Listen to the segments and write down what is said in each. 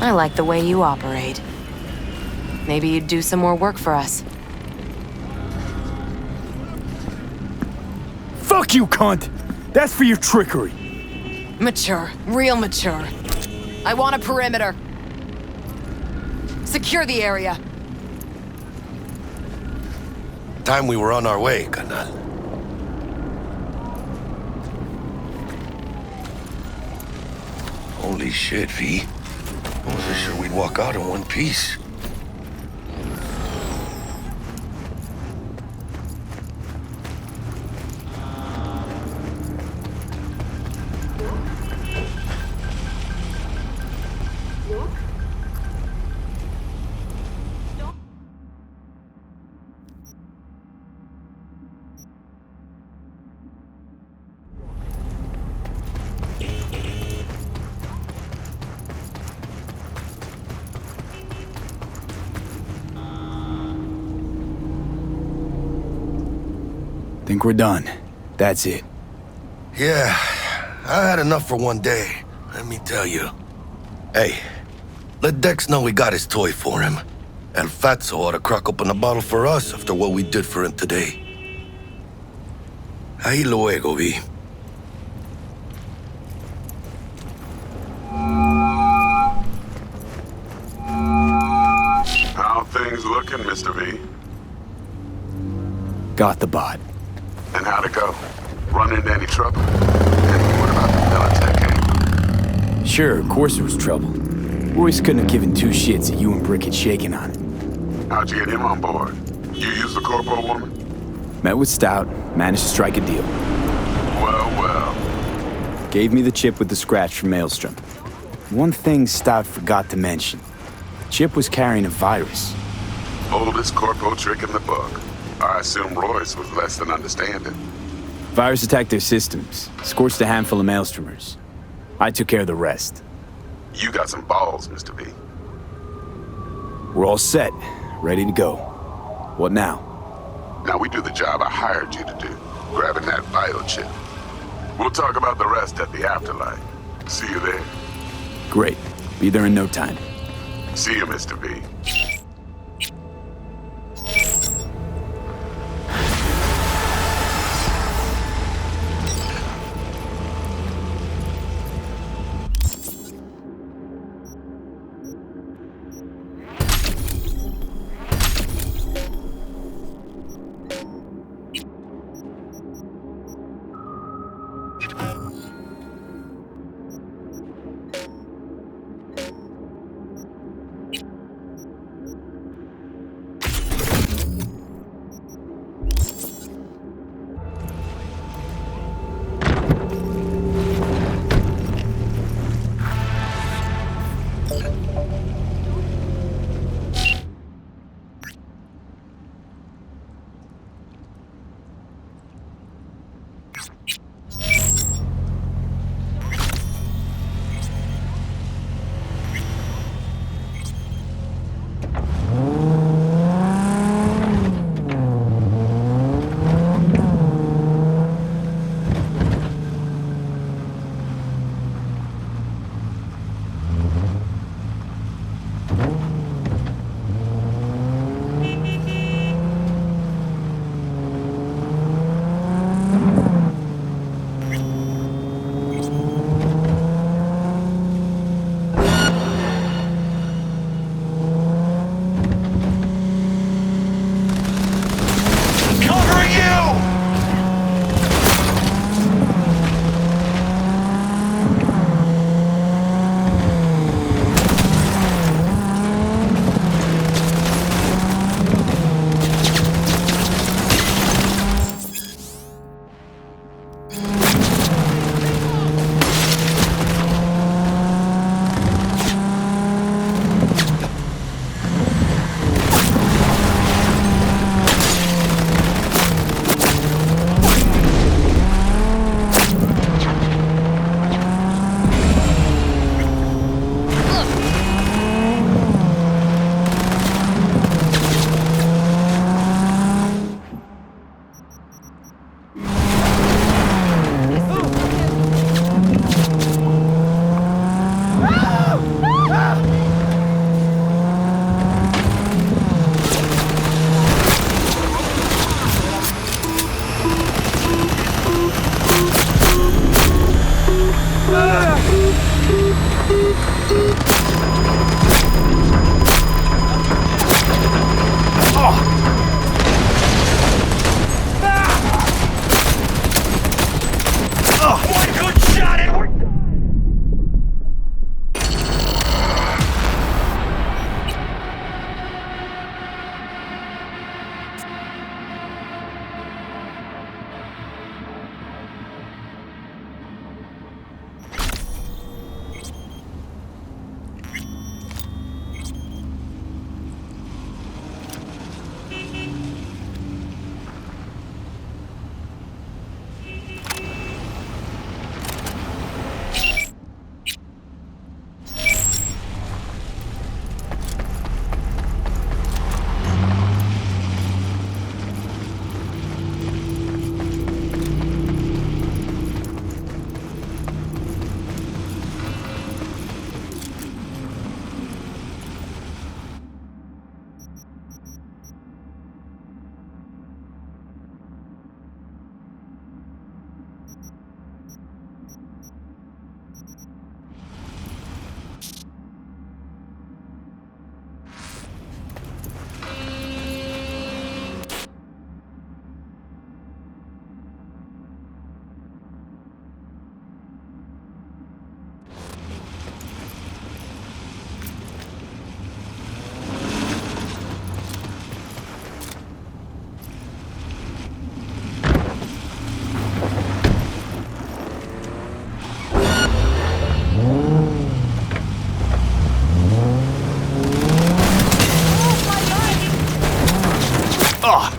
I like the way you operate. Maybe you'd do some more work for us. Fuck you, cunt! That's for your trickery. Mature. Real mature. I want a perimeter. Secure the area. Time we were on our way, carnal. Holy shit, V. I wasn't sure we'd walk out in one piece. Think we're done. That's it. Yeah, I had enough for one day, let me tell you. Hey, let Dex know we got his toy for him. El Fatso ought to crack open a bottle for us after what we did for him today. Ahí luego, V. How things looking, Mr. V? Got the bot. And how'd it go? Run into any trouble? And what about the Militech angle? Sure, of course there was trouble. Royce couldn't have given two shits that you and Brick had shaken on it. How'd you get him on board? You used the Corpo woman? Met with Stout, managed to strike a deal. Well, well. Gave me the chip with the scratch from Maelstrom. One thing Stout forgot to mention. Chip was carrying a virus. Oldest Corpo trick in the book. I assume Royce was less than understanding. Virus attacked their systems, scorched a handful of Maelstromers. I took care of the rest. You got some balls, Mr. V. We're all set, ready to go. What now? Now we do the job I hired you to do, grabbing that biochip. We'll talk about the rest at the afterlife. See you there. Great. Be there in no time. See you, Mr. V. Slice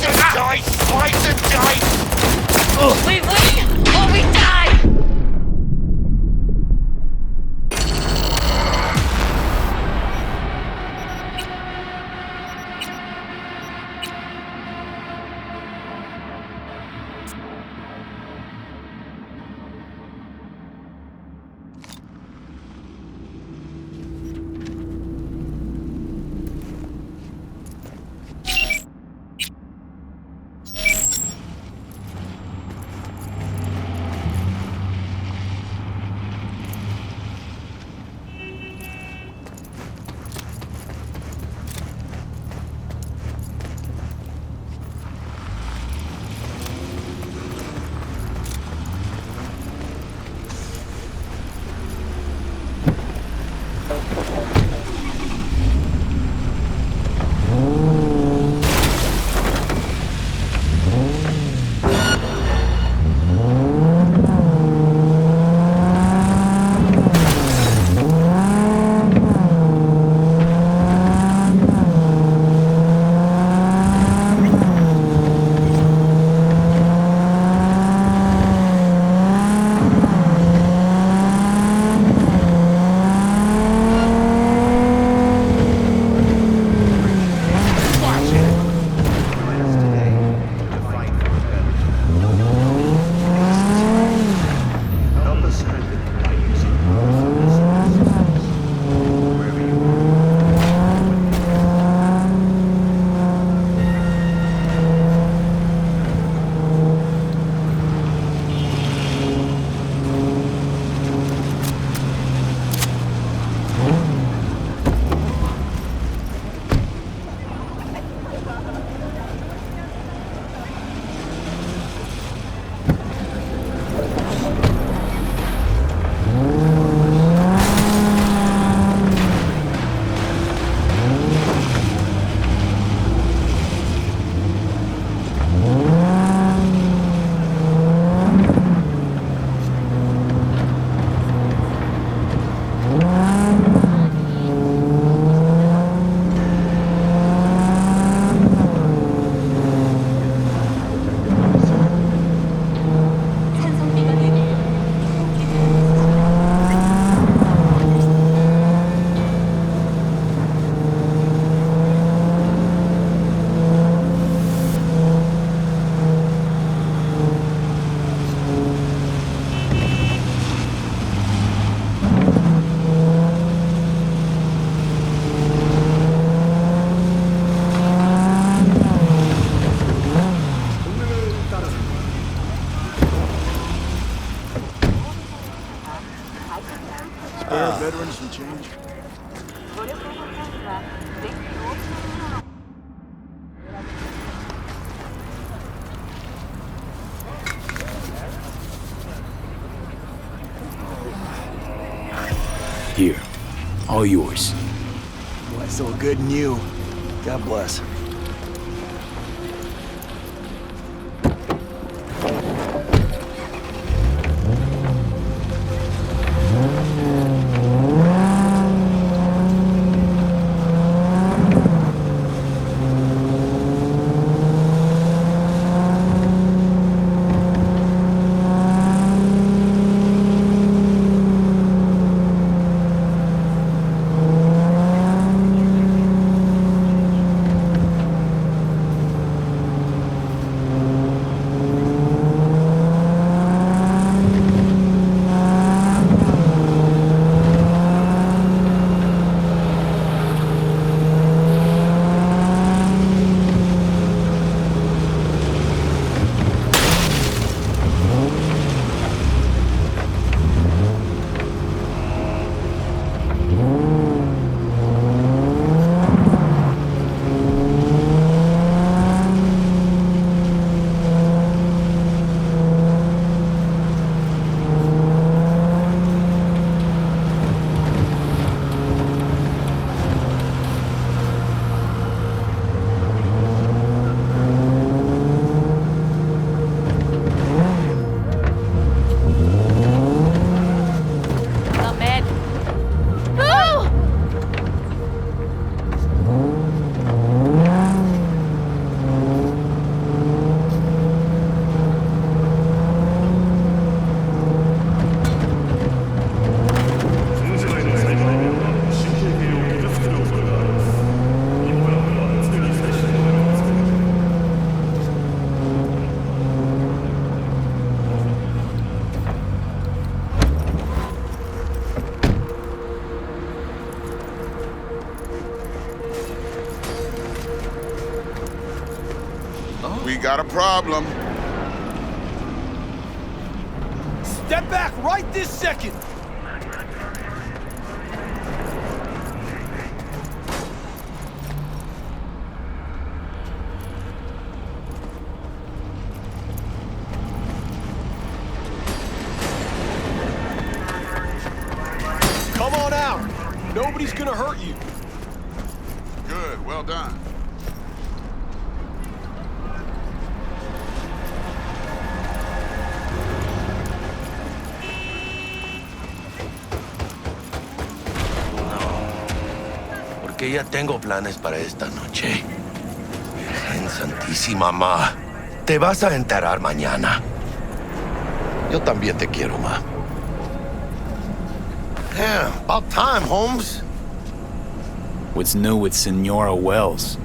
and dice! Slice and dice! We win or we die! Veterans some change. Here. All yours. Boy, so good and you. God bless. got a problem. Step back right this second! Come on out! Nobody's gonna hurt you. Good, well done. Porque ya tengo planes para esta noche. Virgen Santísima, ma. Te vas a enterar mañana. Yo también te quiero, ma. Yeah, about time, Holmes. What's new with Senora Wells?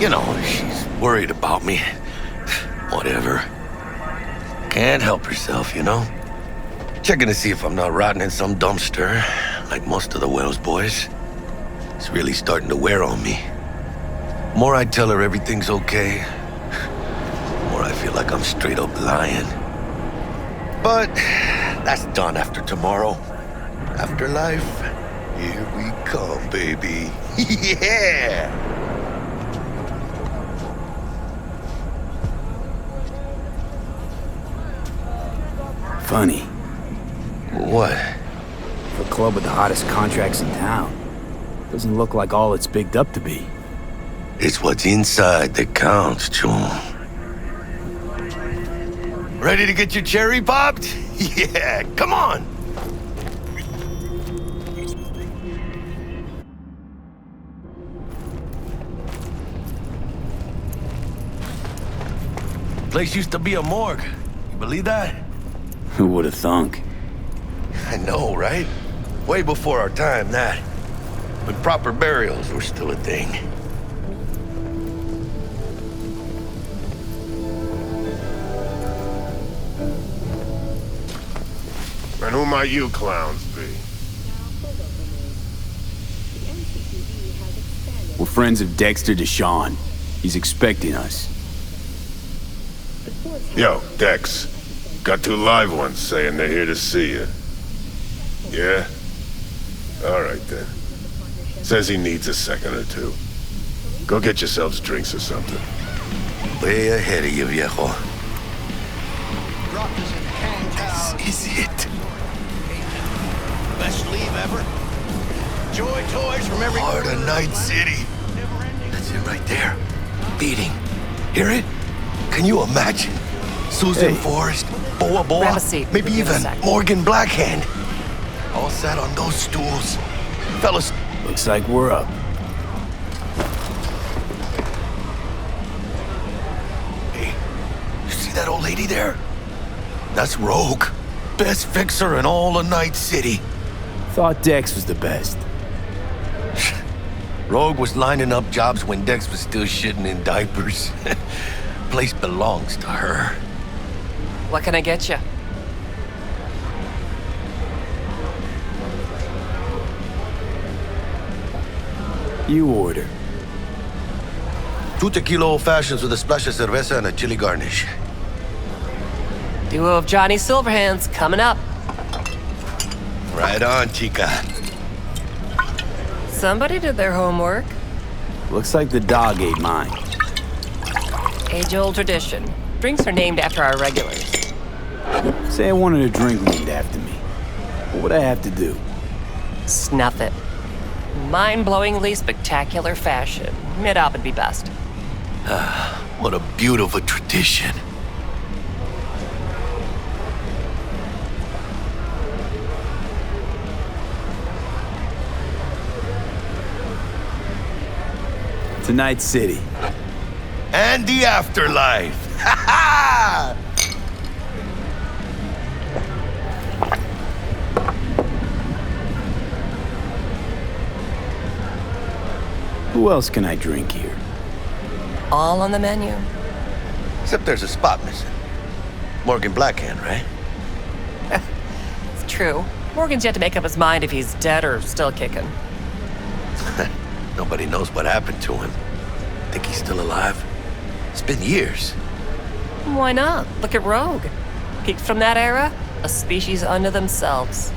You know, she's worried about me. Whatever. Can't help herself, you know? Checking to see if I'm not rotting in some dumpster, like most of the Wells boys. It's really starting to wear on me. More I tell her everything's okay, more I feel like I'm straight up lying. But that's done after tomorrow. Afterlife, here we come, baby. Yeah! Funny. What? For a club with the hottest contracts in town. Doesn't look like all it's bigged up to be. It's what's inside that counts, Joel. Ready to get your cherry popped? Yeah, come on! Place used to be a morgue. You believe that? Who would have thunk? I know, right? Way before our time, that. When proper burials were still a thing. And who might you clowns be? We're friends of Dexter Deshawn. He's expecting us. Yo, Dex. Got two live ones saying they're here to see you. Yeah? Alright then. Says he needs a second or two. Go get yourselves drinks or something. Way ahead of you, viejo. This is it. Best leave ever. Joy toys from every Heart of Night City. That's it right there. Beating. Hear it? Can you imagine? Susan Hey. Forrest, Boa Boa, Grab a seat. maybe Give me a even sec. Morgan Blackhand. All sat on those stools. Fellas, Looks like we're up. hey, you see that old lady there? That's Rogue. Best fixer in all of Night City. Thought Dex was the best. Rogue was lining up jobs when Dex was still shitting in diapers. Place belongs to her. What can I get you? You order. 2 tequila old fashions with a splash of cerveza and a chili garnish. Duo of Johnny Silverhands coming up. Right on, chica. Somebody did their homework. Looks like the dog ate mine. Age-old tradition. Drinks are named after our regulars. Say I wanted a drink named after me. What would I have to do? Snuff it. Mind-blowingly spectacular fashion. Mid-op would be best. What a beautiful tradition. Tonight's City. And the afterlife. Ha ha! Who else can I drink here? All on the menu. Except there's a spot missing. Morgan Blackhand, right? It's true. Morgan's yet to make up his mind if he's dead or still kicking. Nobody knows what happened to him. Think he's still alive? It's been years. Why not? Look at Rogue. Peaked from that era, a species unto themselves.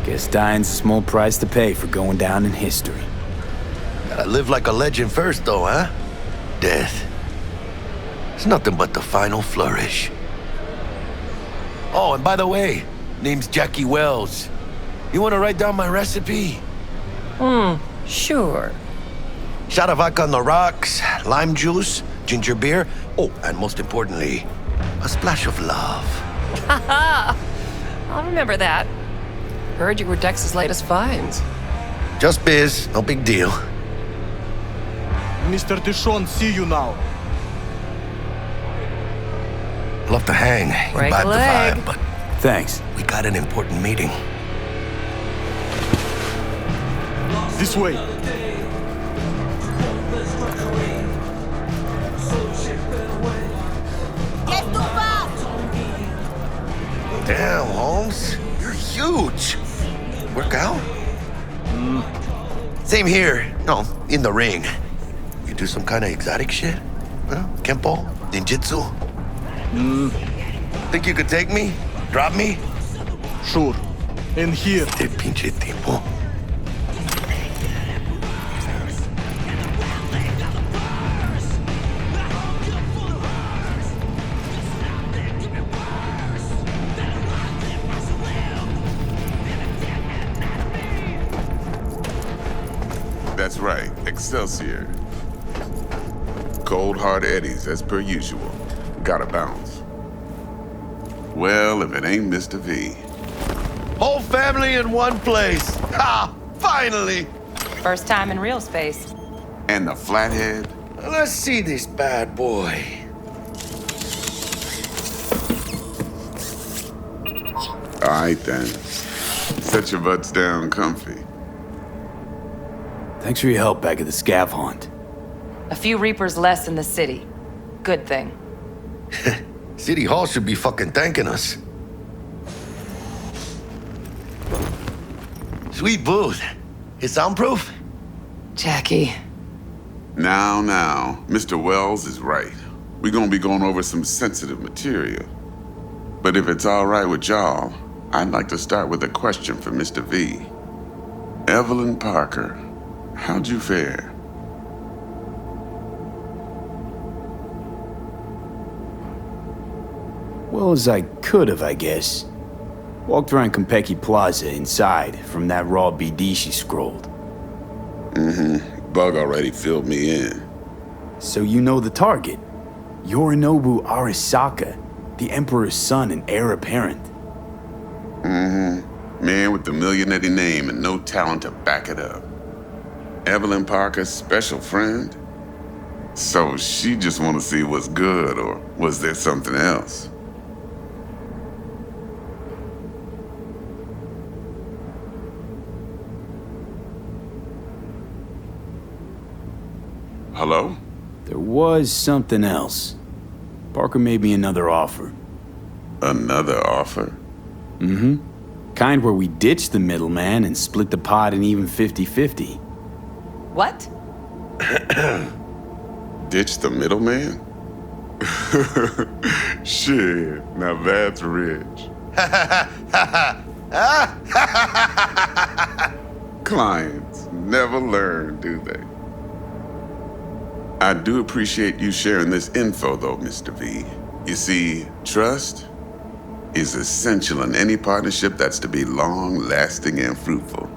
Guess dying's a small price to pay for going down in history. Gotta live like a legend first, though, huh? Death. It's nothing but the final flourish. Oh, and by the way, name's Jackie Wells. You wanna write down my recipe? Sure. Shot of vodka on the rocks, lime juice, ginger beer. Oh, and most importantly, a splash of love. I'll remember that. Heard you were Dex's latest finds. Just biz, no big deal. Mr. Dishon, see you now. Love to hang, you Break vibe a the leg. vibe, but Thanks. we got an important meeting. This way. Damn, Holmes, you're huge. Work out? Same here. No, in the ring. You do some kind of exotic shit? Huh? Kempo? Ninjutsu? Think you could take me? Drop me? Sure. In here. Este pinche tipo. That's right, Excelsior. Cold hard eddies, as per usual. Gotta bounce. Well, if it ain't Mr. V. Whole family in one place. Ha! Finally! First time in real space. And the flathead? Let's see this bad boy. All right then. Set your butts down comfy. Thanks for your help back at the scav hunt. A few Reapers less in the city. Good thing. City Hall should be fucking thanking us. Sweet booth. It's soundproof? Jackie. Now, Mr. Wells is right. We're gonna be going over some sensitive material. But if it's all right with y'all, I'd like to start with a question for Mr. V. Evelyn Parker, how'd you fare? Well as I could have, I guess. Walked around Konpeki Plaza inside from that raw BD she scrolled. Bug already filled me in. So you know the target. Yorinobu Arasaka, the Emperor's son and heir apparent. Man with the millionaire name and no talent to back it up. Evelyn Parker's special friend? So she just want to see what's good, or was there something else? Hello? There was something else. Parker made me another offer. Another offer? Kind where we ditch the middleman and split the pot in even 50-50. What? Ditch the middleman? Shit, now that's rich. Clients never learn, do they? I do appreciate you sharing this info, though, Mr. V. You see, trust is essential in any partnership that's to be long-lasting and fruitful.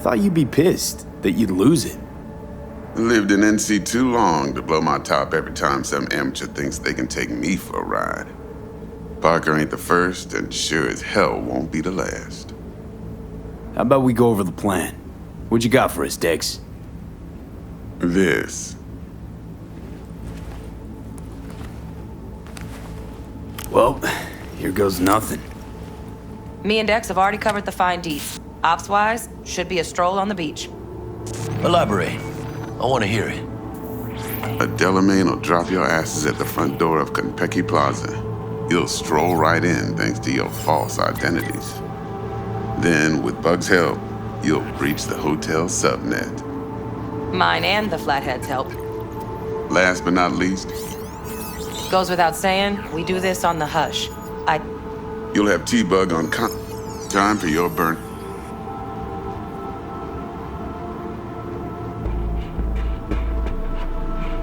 Thought you'd be pissed that you'd lose it. Lived in NC too long to blow my top every time some amateur thinks they can take me for a ride. Parker ain't the first, and sure as hell won't be the last. How about we go over the plan? What you got for us, Dex? This. Well, here goes nothing. Me and Dex have already covered the fine deeds. Ops-wise, should be a stroll on the beach. Elaborate. I want to hear it. A Delamain will drop your asses at the front door of Konpeki Plaza. You'll stroll right in thanks to your false identities. Then, with Bug's help, you'll breach the hotel subnet. Mine and the Flathead's help. Last but not least, Goes without saying, we do this on the hush. you'll have T-Bug on time for your burn.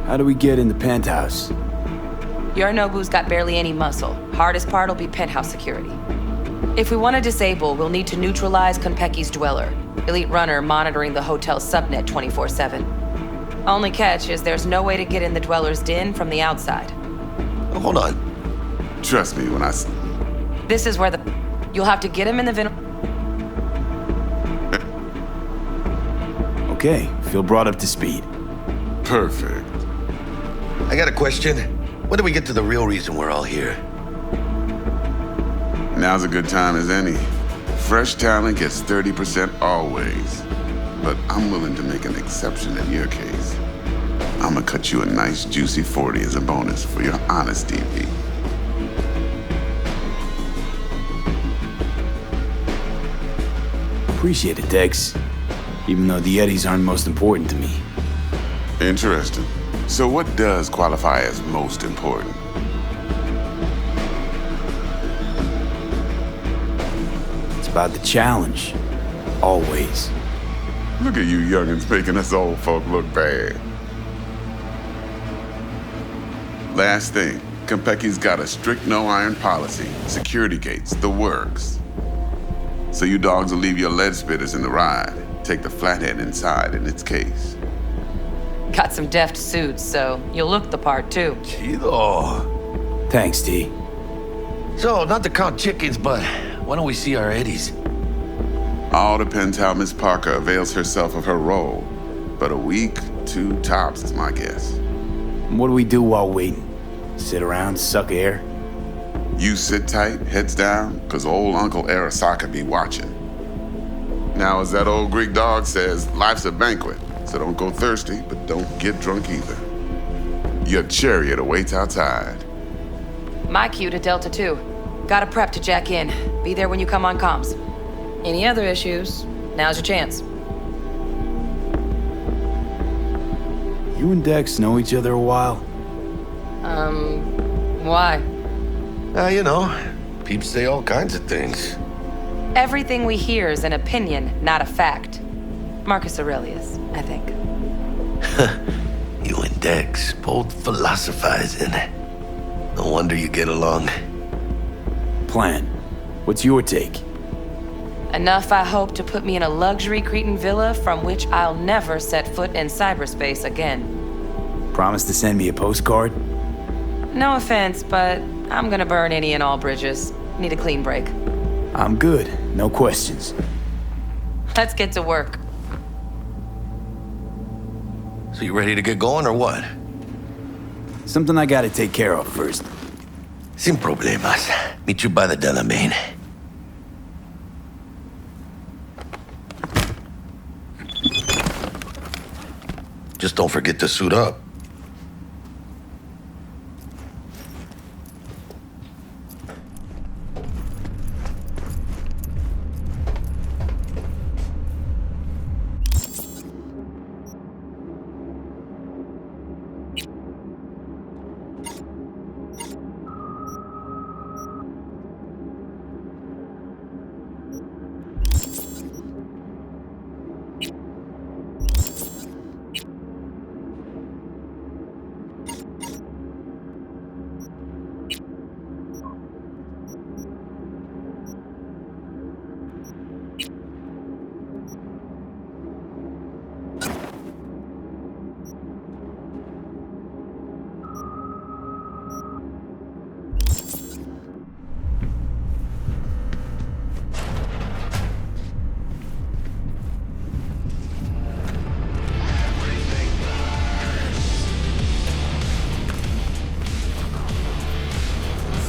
How do we get in the penthouse? Yorinobu's got barely any muscle. Hardest part'll be penthouse security. If we want to disable, we'll need to neutralize Konpeki's dweller. Elite runner monitoring the hotel's subnet 24/7. Only catch is there's no way to get in the dweller's den from the outside. Hold on. Trust me when I This is where you'll have to get him in the Okay, feel brought up to speed. Perfect. I got a question. When do we get to the real reason we're all here? Now's a good time as any. Fresh talent gets 30% always. But I'm willing to make an exception in your case. I'm gonna cut you a nice juicy 40 as a bonus for your honesty, V. Appreciate it, Dex. Even though the Eddies aren't most important to me. Interesting. So what does qualify as most important? It's about the challenge. Always. Look at you youngins making us old folk look bad. Last thing, Konpeki's got a strict no-iron policy, security gates, the works. So you dogs will leave your lead spitters in the ride, take the Flathead inside in its case. Got some deft suits, so you'll look the part too. Chido. Thanks, T. So, not to count chickens, but why don't we see our Eddies? All depends how Miss Parker avails herself of her role. But a week, 2 tops is my guess. What do we do while waiting? Sit around, suck air? You sit tight, heads down, 'cause old Uncle Arasaka be watching. Now, as that old Greek dog says, life's a banquet, so don't go thirsty, but don't get drunk either. Your chariot awaits outside. My cue to Delta 2. Gotta prep to jack in. Be there when you come on comms. Any other issues? Now's your chance. You and Dex know each other a while? Why? You know, peeps say all kinds of things. Everything we hear is an opinion, not a fact. Marcus Aurelius, I think. You and Dex both philosophizing. No wonder you get along. Plan. What's your take? Enough, I hope, to put me in a luxury Cretan villa from which I'll never set foot in cyberspace again. Promise to send me a postcard? No offense, but I'm gonna burn any and all bridges. Need a clean break. I'm good. No questions. Let's get to work. So you ready to get going or what? Something I gotta take care of first. Sin problemas. Meet you by the Delamain. Just don't forget to suit up.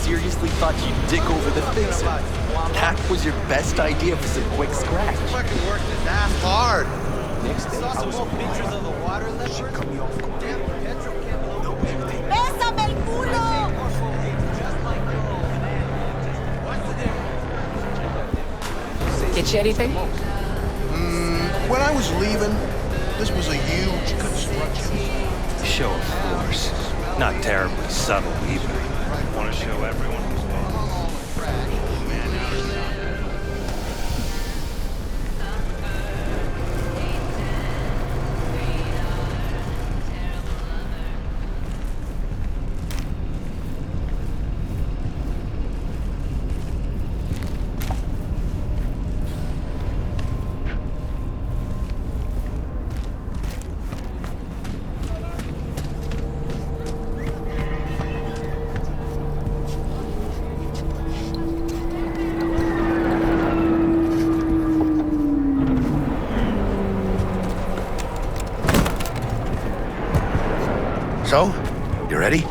Seriously thought you'd dick over the fixer. That was your best idea for some quick scratch. Fucking worked his ass hard. Next day, I was Pictures of the water leopard. cut me off. Damn petrochem. ¡Bésame el culo! Get you anything? When I was leaving, this was a huge construction. Show of force. Not terribly subtle either. Want to show everyone who's So, you ready?